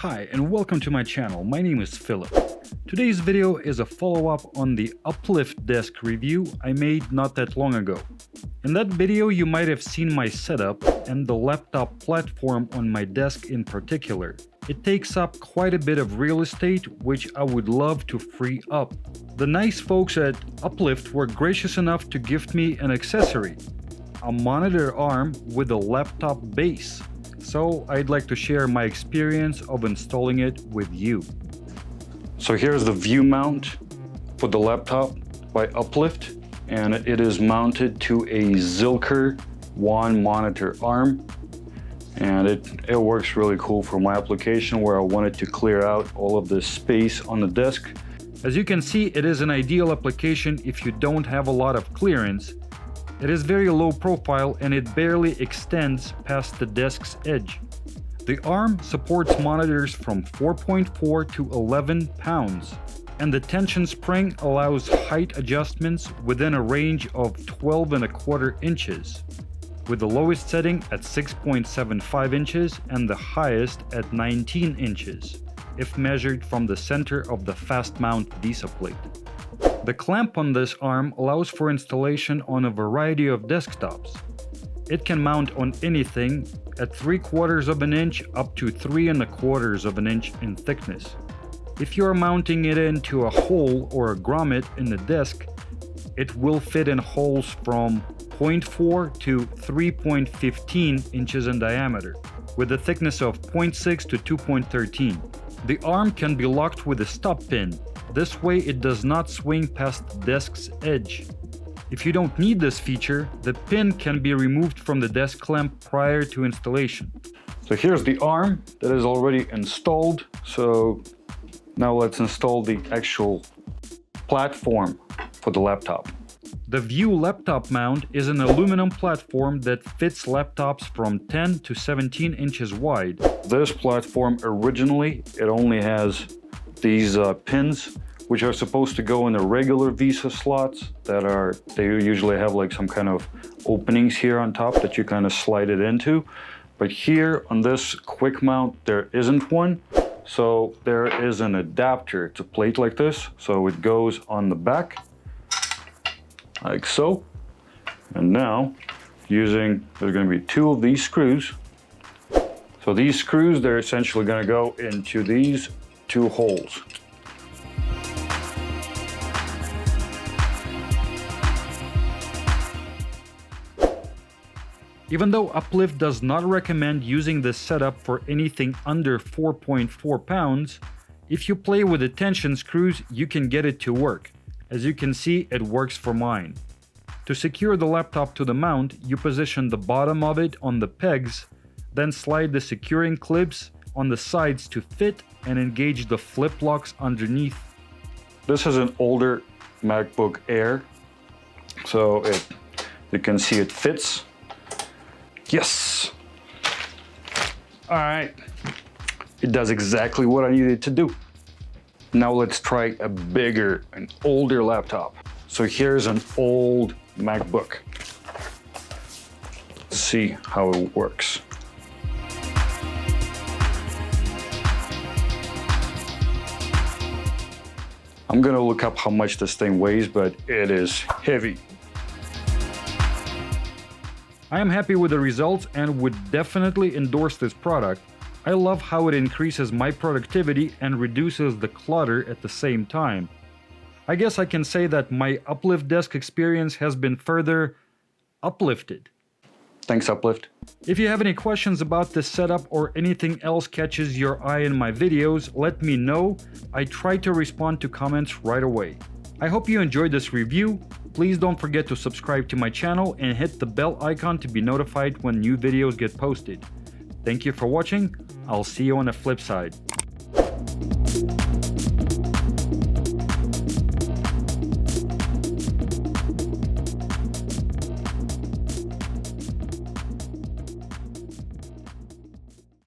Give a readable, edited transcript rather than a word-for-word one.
Hi and welcome to my channel. My name is Philip. Today's video is a follow-up on the Uplift desk review I made not that long ago. In that video you might have seen my setup and the laptop platform on my desk in particular. It takes up quite a bit of real estate, which I would love to free up. The nice folks at Uplift were gracious enough to gift me an accessory, a monitor arm with a laptop base. So I'd like to share my experience of installing it with you. So here's the view mount for the laptop by Uplift, and it is mounted to a Zilker Monitor Arm. And it works really cool for my application where I wanted to clear out all of this space on the desk. As you can see, it is an ideal application if you don't have a lot of clearance. It is very low profile and it barely extends past the desk's edge. The arm supports monitors from 4.4 to 11 pounds, and the tension spring allows height adjustments within a range of 12.25 inches, with the lowest setting at 6.75 inches and the highest at 19 inches, if measured from the center of the fast mount VISA plate. The clamp on this arm allows for installation on a variety of desktops. It can mount on anything at 3/4 inch up to 3.25 inch in thickness. If you are mounting it into a hole or a grommet in the desk, it will fit in holes from 0.4 to 3.15 inches in diameter, with a thickness of 0.6 to 2.13. The arm can be locked with a stop pin. This way it does not swing past the desk's edge. If you don't need this feature, the pin can be removed from the desk clamp prior to installation. So here's the arm that is already installed. So now let's install the actual platform for the laptop. The View laptop mount is an aluminum platform that fits laptops from 10 to 17 inches wide. This platform originally, it only has these pins, which are supposed to go in the regular VISA slots they usually have like some kind of openings here on top that you kind of slide it into. But here on this quick mount, there isn't one. So there is an adapter. It's a plate like this. So it goes on the back, like so. And now there's going to be 2 of these screws. So these screws, they're essentially going to go into these 2 holes. Even though Uplift does not recommend using this setup for anything under 4.4 pounds, if you play with the tension screws, you can get it to work. As you can see, it works for mine. To secure the laptop to the mount, you position the bottom of it on the pegs, then slide the securing clips on the sides to fit and engage the flip locks underneath. This is an older MacBook Air, so you can see it fits. Yes! Alright, it does exactly what I needed to do. Now let's try a bigger and older laptop. So here's an old MacBook. Let's see how it works. I'm gonna look up how much this thing weighs, but it is heavy. I am happy with the results and would definitely endorse this product. I love how it increases my productivity and reduces the clutter at the same time. I guess I can say that my Uplift desk experience has been further uplifted. Thanks, Uplift. If you have any questions about this setup or anything else catches your eye in my videos, let me know. I try to respond to comments right away. I hope you enjoyed this review. Please don't forget to subscribe to my channel and hit the bell icon to be notified when new videos get posted. Thank you for watching. I'll see you on the flip side.